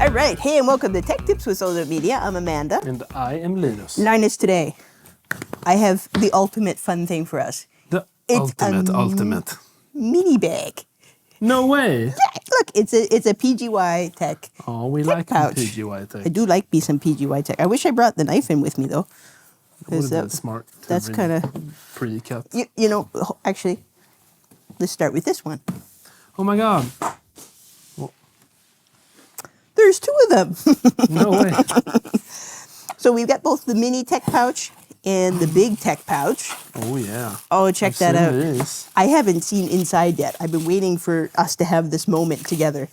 All right. Hey, and welcome to Tech Tips with Solar Media. I'm Amanda. And I am Linus. Linus, today, I have the ultimate fun thing for us. It's ultimate. Mini bag. No way. Yeah, look, it's a Pgytech. Oh, we tech like pouch. Pgytech. I do like me some Pgytech. I wish I brought the knife in with me, though. Would have been smart. That's kind of pre-cut. You know, actually, let's start with this one. Oh my God. Well, there's two of them. No way. So we've got both the mini tech pouch and the big tech pouch. Oh yeah. Oh, check that out. This. I haven't seen inside yet. I've been waiting for us to have this moment together.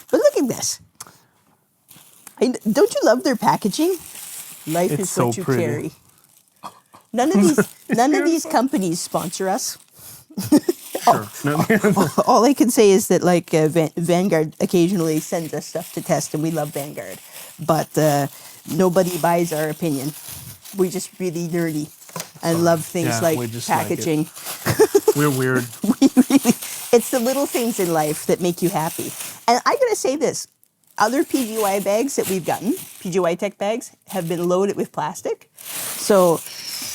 But look at this. Don't you love their packaging? Life It's is what so you pretty. carry. None of these companies sponsor us. Sure. No. All I can say is that like Vanguard occasionally sends us stuff to test, and we love Vanguard. But nobody buys our opinion. We're just really nerdy and love things like packaging. Like We're weird. It's the little things in life that make you happy. And I gotta say this, other PGY bags that we've gotten, Pgytech bags, have been loaded with plastic. So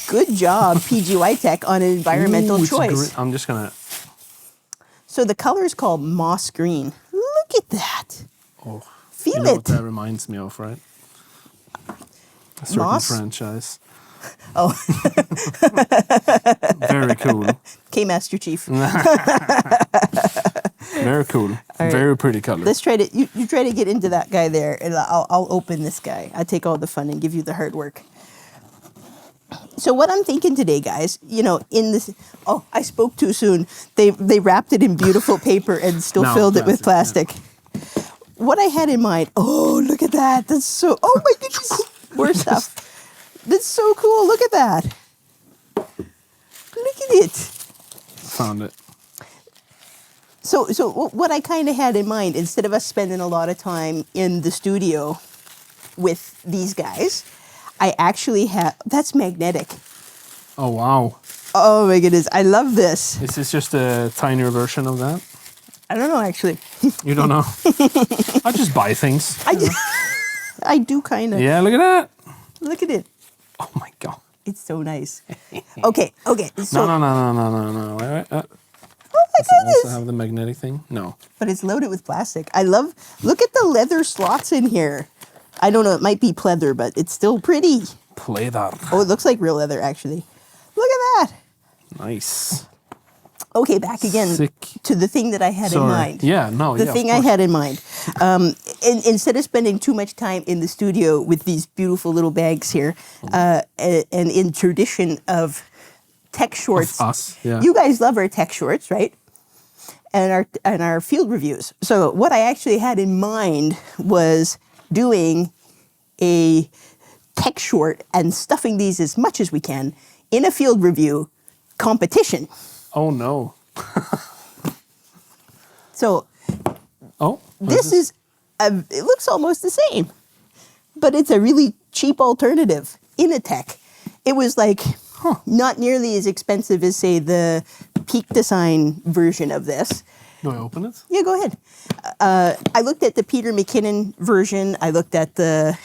good job, Pgytech, on an environmental choice. I'm just gonna. So the color is called moss green. Look at that. Oh, Feel you know it. what that reminds me of, right? A certain Moss? franchise. Oh. Very cool. K-Master Chief. Very cool. Right. Very pretty color. Let's try to, you try to get into that guy there, and I'll open this guy. I take all the fun and give you the hard work. So what I'm thinking today, guys, you know, in this, oh, I spoke too soon. They wrapped it in beautiful paper and still filled it with plastic. Yeah. What I had in mind, oh, look at that. That's so, oh my goodness, more stuff. That's so cool. Look at that. Look at it. Found it. So what I kind of had in mind, instead of us spending a lot of time in the studio with these guys, I actually have, that's magnetic. Oh, wow. Oh my goodness, I love this. Is this just a tinier version of that? I don't know, actually. You don't know? I just buy things. I do kind of. Yeah, look at that. Look at it. Oh my God. It's so nice. Okay. So, No. Wait. oh my Does it goodness. also have the magnetic thing? No. But it's loaded with plastic. Look at the leather slots in here. I don't know, it might be pleather, but it's still pretty. Pleather. Oh, it looks like real leather, actually. Look at that. Nice. Okay, back again to the thing that I had in mind. Yeah, no, The thing I had in mind. Instead of spending too much time in the studio with these beautiful little bags here, and in tradition of tech shorts, Of us, yeah. You guys love our tech shorts, right? And our field reviews. So what I actually had in mind was doing a tech short and stuffing these as much as we can in a field review competition. Oh no. So Oh. this is it looks almost the same, but it's a really cheap alternative. Inateck. It was like not nearly as expensive as, say, the Peak Design version of this. Do I open it? Yeah, go ahead. I looked at the Peter McKinnon version. I looked at the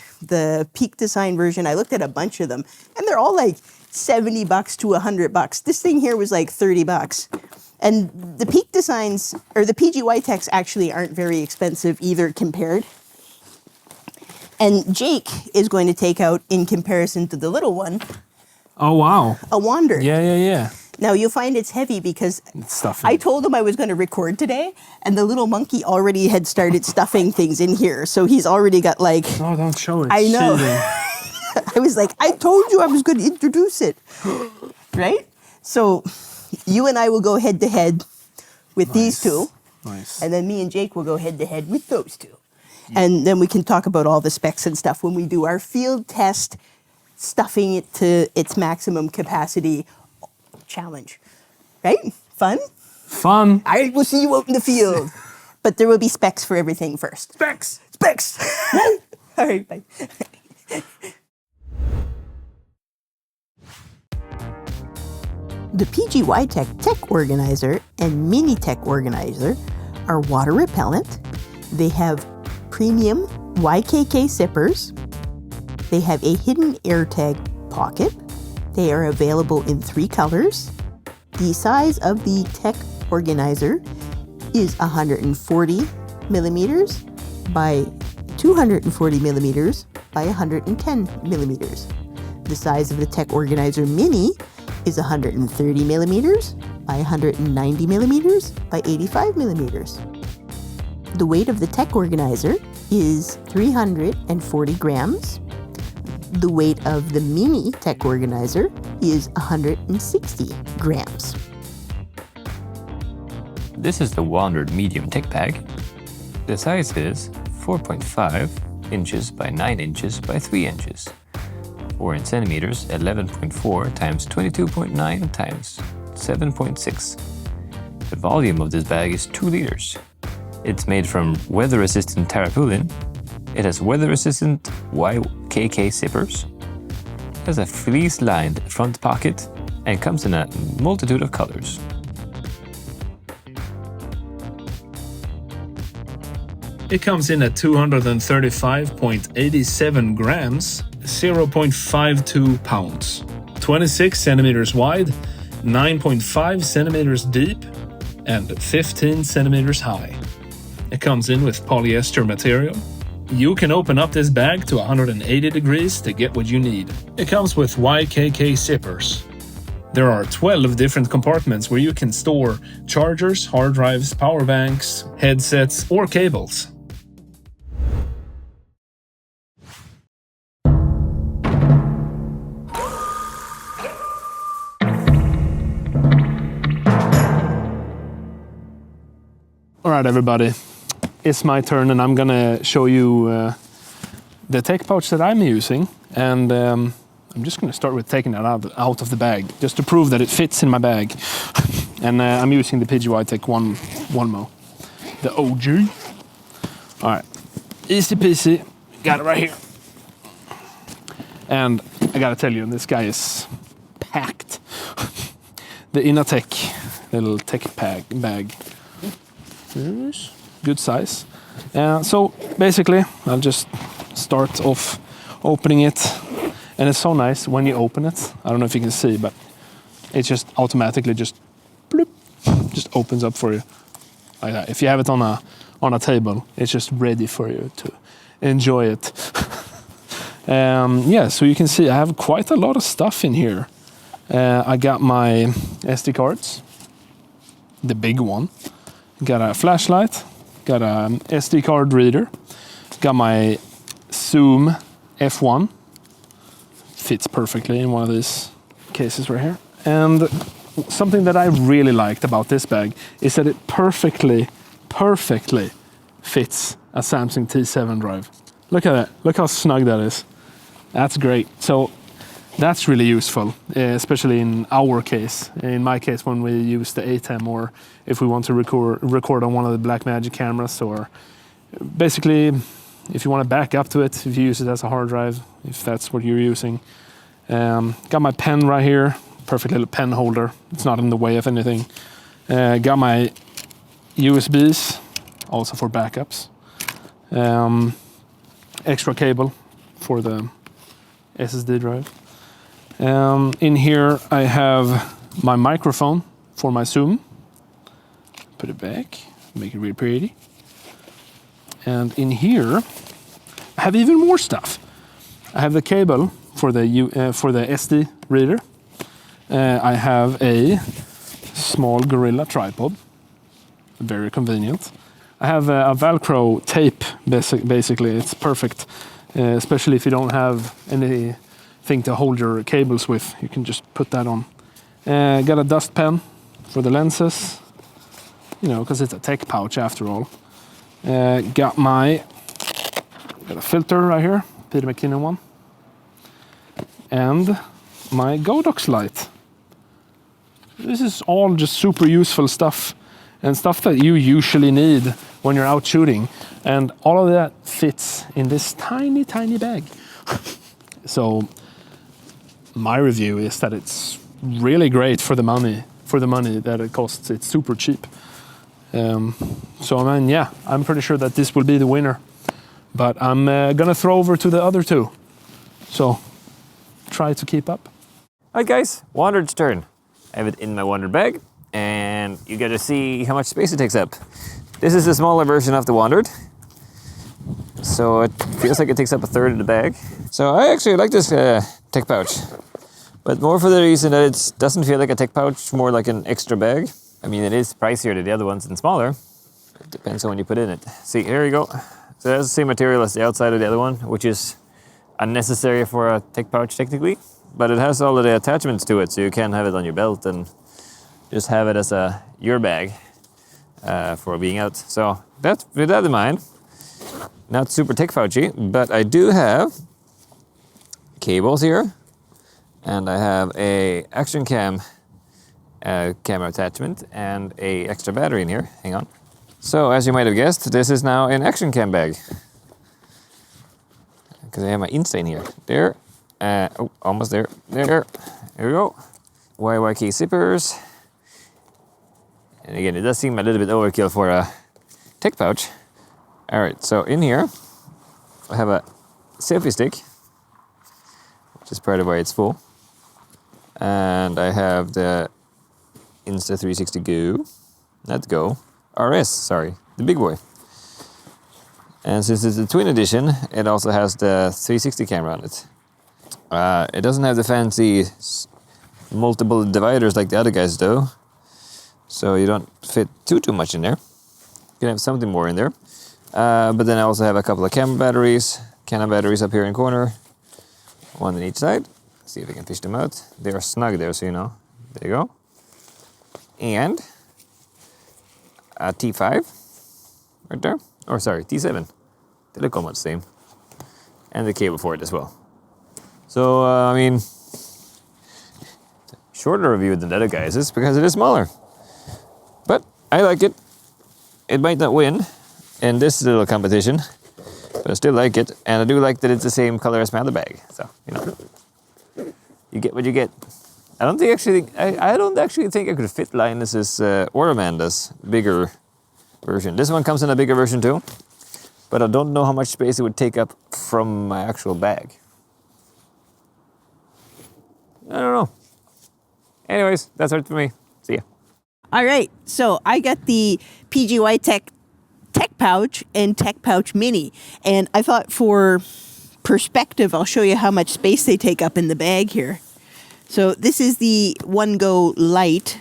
Peak Design version. I looked at a bunch of them, and they're all like $70 to $100. This thing here was like $30. And the Peak Designs, or the Pgytechs, actually aren't very expensive either compared. And Jake is going to take out, in comparison to the little one, Oh wow. a Wandrd. Yeah. Now, you'll find it's heavy because It's stuffing. I told him I was going to record today, and the little monkey already had started stuffing things in here. So he's already got like... No, don't show it. I know. Cheating. I was like, I told you I was going to introduce it. Right? So you and I will go head to head with these two. Nice. And then me and Jake will go head to head with those two. And then we can talk about all the specs and stuff when we do our field test, stuffing it to its maximum capacity challenge. Right? Fun? Fun. I will see you out in the field. But there will be specs for everything first. Specs. All right, bye. The Pgytech Tech Organizer and Mini Tech Organizer are water repellent. They have premium YKK zippers. They have a hidden AirTag pocket. They are available in 3 colors. The size of the tech organizer is 140 millimeters by 240 millimeters by 110 millimeters. The size of the tech organizer mini is 130 millimeters by 190 millimeters by 85 millimeters. The weight of the tech organizer is 340 grams. The weight of the mini tech organizer is 160 grams. This is the Wandrd medium tech bag. The size is 4.5 inches by 9 inches by 3 inches. 4 in centimeters, 11.4 times 22.9 times 7.6. The volume of this bag is 2 liters. It's made from weather-resistant tarpaulin. It has weather-resistant YKK zippers. It has a fleece-lined front pocket and comes in a multitude of colors. It comes in at 235.87 grams, 0.52 pounds, 26 centimeters wide, 9.5 centimeters deep, and 15 centimeters high. It comes in with polyester material. You can open up this bag to 180 degrees to get what you need. It comes with YKK zippers. There are 12 different compartments where you can store chargers, hard drives, power banks, headsets, or cables. All right, everybody, it's my turn, and I'm gonna show you the tech pouch that I'm using, and I'm just gonna start with taking it out of the bag, just to prove that it fits in my bag. And I'm using the Pgytech One-Mo, the OG. All right, easy peasy, got it right here. And I gotta tell you, this guy is packed. The Inateck little tech bag. Good size. So basically, I'll just start off opening it, and it's so nice when you open it. I don't know if you can see, but it just automatically just bloop, just opens up for you like that. If you have it on a table, it's just ready for you to enjoy it. Yeah, so you can see I have quite a lot of stuff in here. I got my SD cards, the big one. Got a flashlight, got an SD card reader, got my Zoom F1, fits perfectly in one of these cases right here. And something that I really liked about this bag is that it perfectly fits a Samsung T7 drive. Look at that, look how snug that is. That's great. So that's really useful, especially in our case. In my case, when we use the ATEM, or if we want to record on one of the Blackmagic cameras, or basically if you want to back up to it, if you use it as a hard drive, if that's what you're using. Got my pen right here, perfect little pen holder. It's not in the way of anything. Got my USBs, also for backups. Extra cable for the SSD drive. In here I have my microphone for my Zoom. Put it back, make it really pretty. And in here I have even more stuff. I have the cable for the SD reader. I have a small Gorilla tripod, very convenient. I have a Velcro tape, basically. It's perfect, especially if you don't have anything to hold your cables with. You can just put that on. Got a dust pen for the lenses, because it's a tech pouch after all. Got a filter right here, Peter McKinnon one. And my Godox light. This is all just super useful stuff, and stuff that you usually need when you're out shooting. And all of that fits in this tiny, tiny bag. So my review is that it's really great for the money that it costs. It's super cheap. So I mean, yeah, I'm pretty sure that this will be the winner But I'm gonna throw over to the other two. So try to keep up. Alright guys, Wandrd's turn. I have it in my Wandrd bag, and you get to see how much space it takes up. This is the smaller version of the Wandrd, so it feels like it takes up a third of the bag. So I actually like this tech pouch, but more for the reason that it doesn't feel like a tech pouch, more like an extra bag. I mean, it is pricier than the other ones and smaller. It depends on what you put in it. See, here you go. So that's the same material as the outside of the other one, which is unnecessary for a tech pouch technically, but it has all of the attachments to it, so you can have it on your belt and just have it as your bag for being out. So that's with that in mind. Not super tech pouchy, but I do have cables here, and I have a action cam camera attachment and a extra battery in here. Hang on. So as you might have guessed, this is now an action cam bag, because I have my Insta in here. There, oh, almost there. There we go. YYK zippers. And again, it does seem a little bit overkill for a tech pouch. All right, so in here, I have a selfie stick, which is part of why it's full. And I have the Insta360 Go, not Go, RS, sorry, the big boy. And since it's a twin edition, it also has the 360 camera on it. It doesn't have the fancy multiple dividers like the other guys do, so you don't fit too much in there. You can have something more in there. But then I also have a couple of camera batteries, Canon batteries up here in the corner, one on each side. See if I can fish them out. They are snug there, so you know. There you go. And a T5 right there. Or sorry, T7. They look almost the same. And the cable for it as well. So, I mean, shorter review than the other guys is because it is smaller. But I like it. It might not win in this little competition, but I still like it. And I do like that it's the same color as my other bag. So, you know, you get what you get. I don't actually think I could fit Linus's or Amanda's bigger version. This one comes in a bigger version too, but I don't know how much space it would take up from my actual bag. I don't know. Anyways, that's it for me. See ya. All right, so I got the Pgytech Tech Pouch and Tech Pouch Mini, and I thought for perspective, I'll show you how much space they take up in the bag here. So this is the One Mo Lite.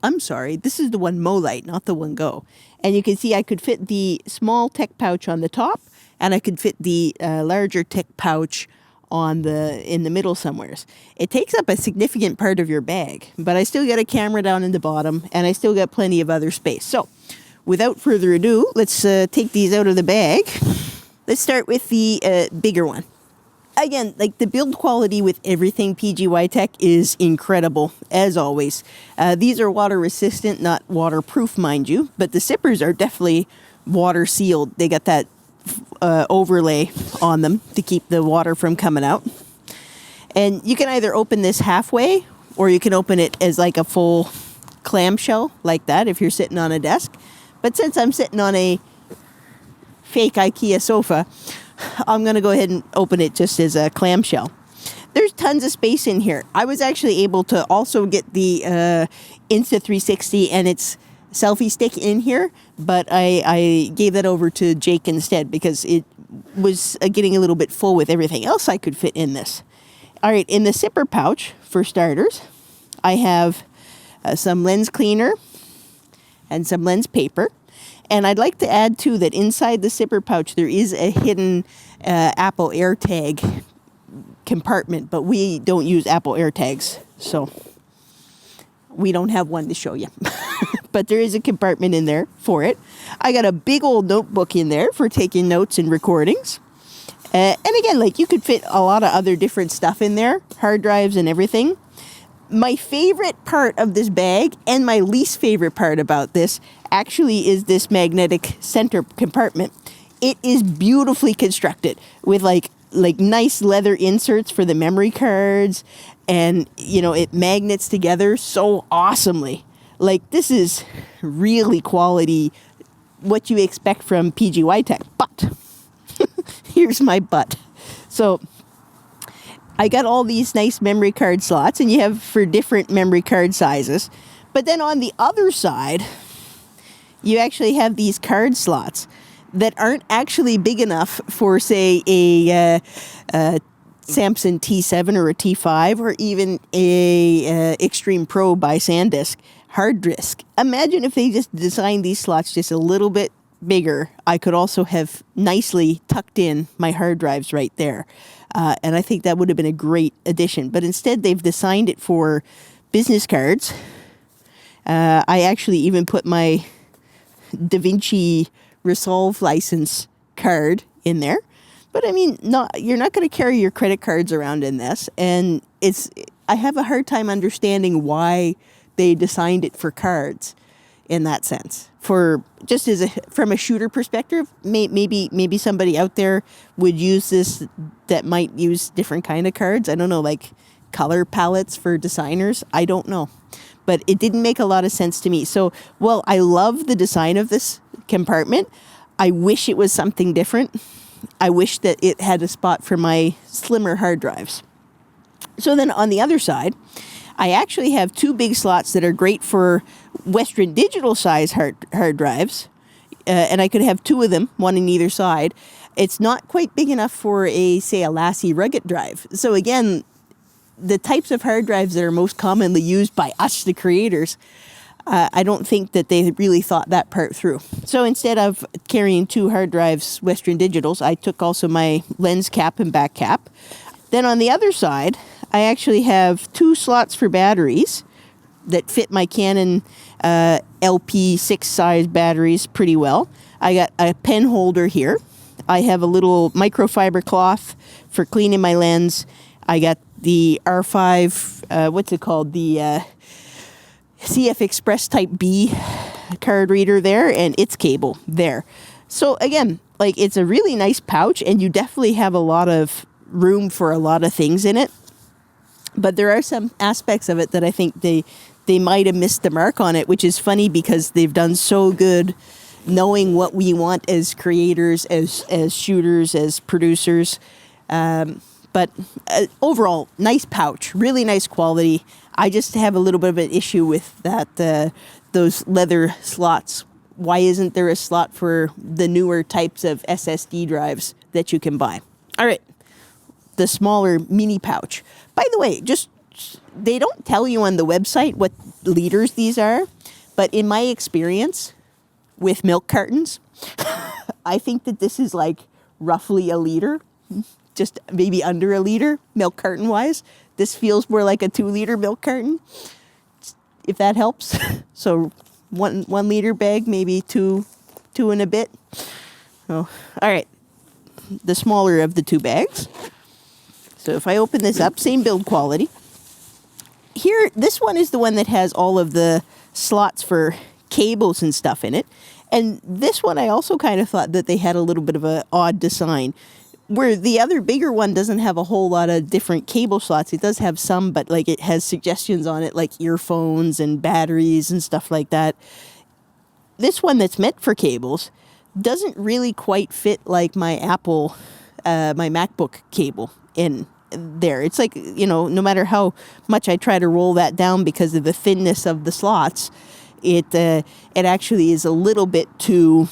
I'm sorry, this is the One Mo Lite, not the One Go. And you can see I could fit the small tech pouch on the top, and I could fit the larger tech pouch in the middle somewheres. It takes up a significant part of your bag, but I still got a camera down in the bottom, and I still got plenty of other space. So without further ado, let's take these out of the bag. Let's start with the bigger one. Again, like the build quality with everything Pgytech is incredible, as always. These are water resistant, not waterproof, mind you, but the zippers are definitely water sealed. They got that overlay on them to keep the water from coming out. And you can either open this halfway, or you can open it as like a full clamshell, like that, if you're sitting on a desk. But since I'm sitting on a fake IKEA sofa, I'm going to go ahead and open it just as a clamshell. There's tons of space in here. I was actually able to also get the Insta360 and its selfie stick in here, but I gave that over to Jake instead because it was getting a little bit full with everything else I could fit in this. All right, in the zipper pouch, for starters, I have some lens cleaner and some lens paper. And I'd like to add, too, that inside the zipper pouch, there is a hidden Apple AirTag compartment, but we don't use Apple AirTags, so we don't have one to show you. But there is a compartment in there for it. I got a big old notebook in there for taking notes and recordings. And again, like, you could fit a lot of other different stuff in there, hard drives and everything. My favorite part of this bag, and my least favorite part about this, actually is this magnetic center compartment. It is beautifully constructed with like nice leather inserts for the memory cards, and you know, it magnets together so awesomely. Like, this is really quality what you expect from Pgytech. But here's my but. So I got all these nice memory card slots, and you have for different memory card sizes. But then on the other side, you actually have these card slots that aren't actually big enough for, say, a Samsung T7 or a T5 or even a Extreme Pro by SanDisk hard disk. Imagine if they just designed these slots just a little bit bigger. I could also have nicely tucked in my hard drives right there. And I think that would have been a great addition. But instead, they've designed it for business cards. I actually even put my DaVinci Resolve license card in there. But I mean, you're not going to carry your credit cards around in this. And I have a hard time understanding why they designed it for cards in that sense. For just from a shooter perspective, maybe somebody out there would use this that might use different kind of cards. I don't know, like color palettes for designers. I don't know. But it didn't make a lot of sense to me. So, well, I love the design of this compartment. I wish it was something different. I wish that it had a spot for my slimmer hard drives. So then on the other side, I actually have two big slots that are great for Western Digital size hard drives. And I could have two of them, one on either side. It's not quite big enough for say a Lassie rugged drive. So again, the types of hard drives that are most commonly used by us, the creators, I don't think that they really thought that part through. So instead of carrying two hard drives, Western Digitals, I took also my lens cap and back cap. Then on the other side, I actually have two slots for batteries that fit my Canon LP6 size batteries pretty well. I got a pen holder here. I have a little microfiber cloth for cleaning my lens. I got the R5, what's it called? The CF Express Type B card reader there, and its cable there. So again, like, it's a really nice pouch, and you definitely have a lot of room for a lot of things in it. But there are some aspects of it that I think they might have missed the mark on it, which is funny because they've done so good knowing what we want as creators, as shooters, as producers. But overall, nice pouch, really nice quality. I just have a little bit of an issue with that those leather slots. Why isn't there a slot for the newer types of SSD drives that you can buy? All right, the smaller mini pouch. By the way, they don't tell you on the website what liters these are, but in my experience with milk cartons, I think that this is like roughly a liter. Just maybe under a liter, milk carton wise. This feels more like a 2-liter milk carton, if that helps. So 1 liter bag, maybe two and a bit. Oh, all right. The smaller of the two bags. So if I open this up, same build quality. Here, this one is the one that has all of the slots for cables and stuff in it. And this one, I also kind of thought that they had a little bit of an odd design, where the other bigger one doesn't have a whole lot of different cable slots. It does have some, but like it has suggestions on it, like earphones and batteries and stuff like that. This one that's meant for cables doesn't really quite fit like my Apple, my MacBook cable in there. It's like, no matter how much I try to roll that down because of the thinness of the slots, it actually is a little bit too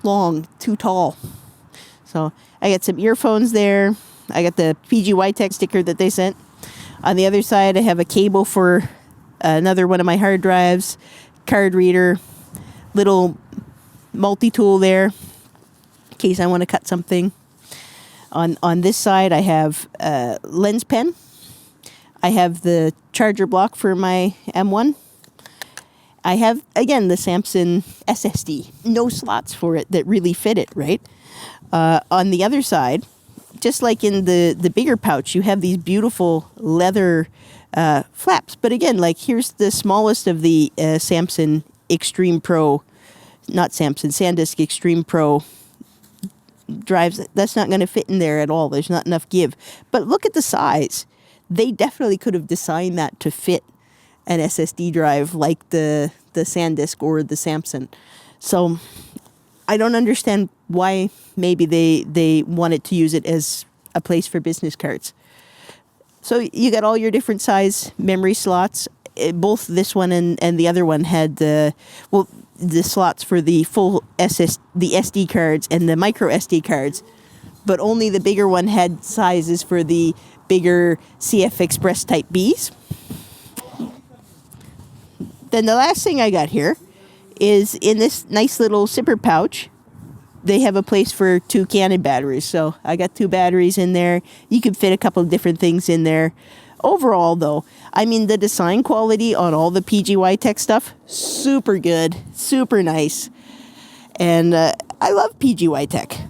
long, too tall. So I got some earphones there. I got the Pgytech sticker that they sent. On the other side, I have a cable for another one of my hard drives, card reader, little multi-tool there in case I want to cut something. On this side, I have a lens pen. I have the charger block for my M1. I have, again, the Samsung SSD. No slots for it that really fit it, right? On the other side, just like in the bigger pouch, you have these beautiful leather flaps. But again, like here's the smallest of the Samsung Extreme Pro, not Samsung, SanDisk Extreme Pro drives. That's not going to fit in there at all. There's not enough give. But look at the size. They definitely could have designed that to fit an SSD drive like the SanDisk or the Samsung. So I don't understand why maybe they wanted to use it as a place for business cards. So you got all your different size memory slots. Both this one and the other one had the slots for the full the SD cards and the micro SD cards, but only the bigger one had sizes for the bigger CF Express Type Bs. Then the last thing I got here is in this nice little zipper pouch. They have a place for 2 Canon batteries. So I got 2 batteries in there. You could fit a couple of different things in there. Overall, though, I mean, the design quality on all the Pgytech stuff, super good, super nice. And I love Pgytech.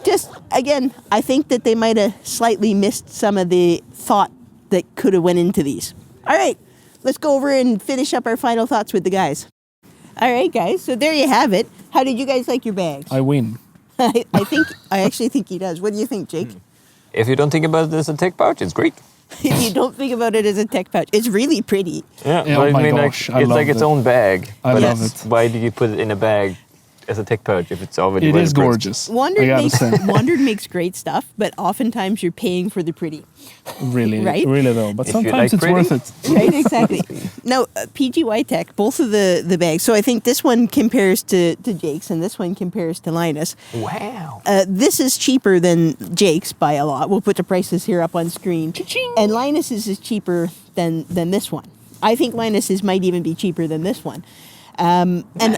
Just, again, I think that they might have slightly missed some of the thought that could have went into these. All right, let's go over and finish up our final thoughts with the guys. All right, guys, so there you have it. How did you guys like your bags? I win. I actually think he does. What do you think, Jake? If you don't think about it as a tech pouch, it's great. If you don't think about it as a tech pouch, it's really pretty. Yeah, Yeah, but oh my I mean, gosh, I it's love like its it. own bag. I but love it's- it. Why did you put it in a bag as a tech pouch if it's already It is weatherproof? gorgeous. I Wandrd gotta say. Wandrd makes great stuff, but oftentimes you're paying for the pretty. Really, Right? really though. But If you sometimes like it's pretty. worth it. Right, exactly. Now, Pgytech, both of the bags. So I think this one compares to Jake's and this one compares to Linus. Wow. This is cheaper than Jake's by a lot. We'll put the prices here up on screen. Cha-ching! And Linus's is cheaper than this one. I think Linus's might even be cheaper than this one. And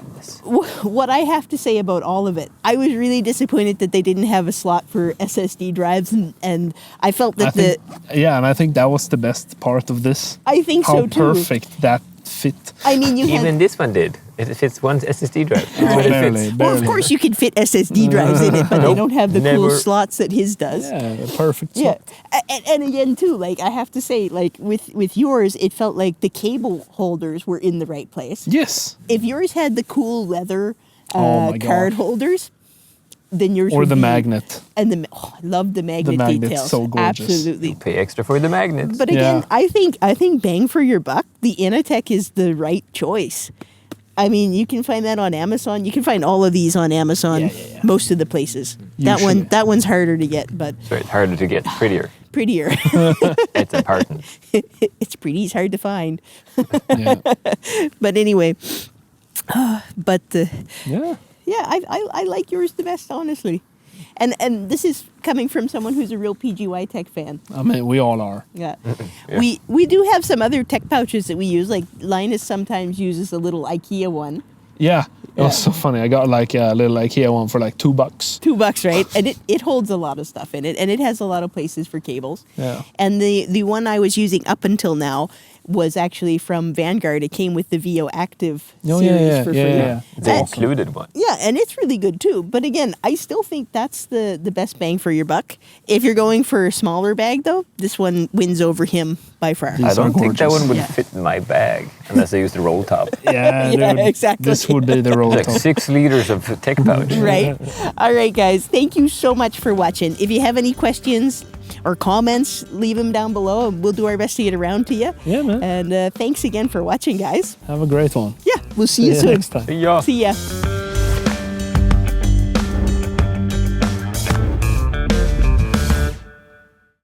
what I have to say about all of it, I was really disappointed that they didn't have a slot for SSD drives, and I felt that And I think that was the best part of this. I think How so too. perfect that fit. I mean, you Even have. this one did. It fits one SSD drive. Oh, But it barely, fits. Well, of course you can fit SSD drives in it, but they Nope, don't have the cool never. slots that his does. Yeah, perfect. Yeah, and again too, like I have to say, like with yours, it felt like the cable holders were in the right place. Yes. If yours had the cool leather Oh my card God. holders, then yours Or would the be- magnet. And I love the magnet magnet's details. so gorgeous. Absolutely. Pay extra for the magnets. But again, Yeah. I think bang for your buck, the Inateck is the right choice. I mean, you can find that on Amazon. You can find all of these on Amazon, Yeah. most of the places. Usually. That one's harder to get, but So it's harder to get, prettier. prettier. It's important. It's pretty. It's hard to find. Yeah. But anyway, but Yeah. yeah, I like yours the best, honestly. And this is coming from someone who's a real Pgytech fan. I mean, we all are. Yeah. Yeah. We do have some other tech pouches that we use. Like Linus sometimes uses a little IKEA one. Yeah. It was so funny. I got like a little IKEA one for like $2. $2, right? And it holds a lot of stuff in it, and it has a lot of places for cables. Yeah. And the one I was using up until now was actually from Vanguard. It came with the VO Active Oh, series yeah, for yeah, free. yeah. The And- included one. Yeah, and it's really good too. But again, I still think that's the best bang for your buck. If you're going for a smaller bag, though, this one wins over him by far. These I are don't think that gorgeous. one would Yeah. fit in my bag unless I use the roll top. Yeah, Yeah, dude. exactly. This would be the roll Like top. 6 liters of tech pouch. Right? All right, guys. Thank you so much for watching. If you have any questions or comments, leave them down below, and we'll do our best to get around to you. Yeah, man. And thanks again for watching, guys. Have a great one. Yeah, we'll see you See you soon. next time. See ya. See ya.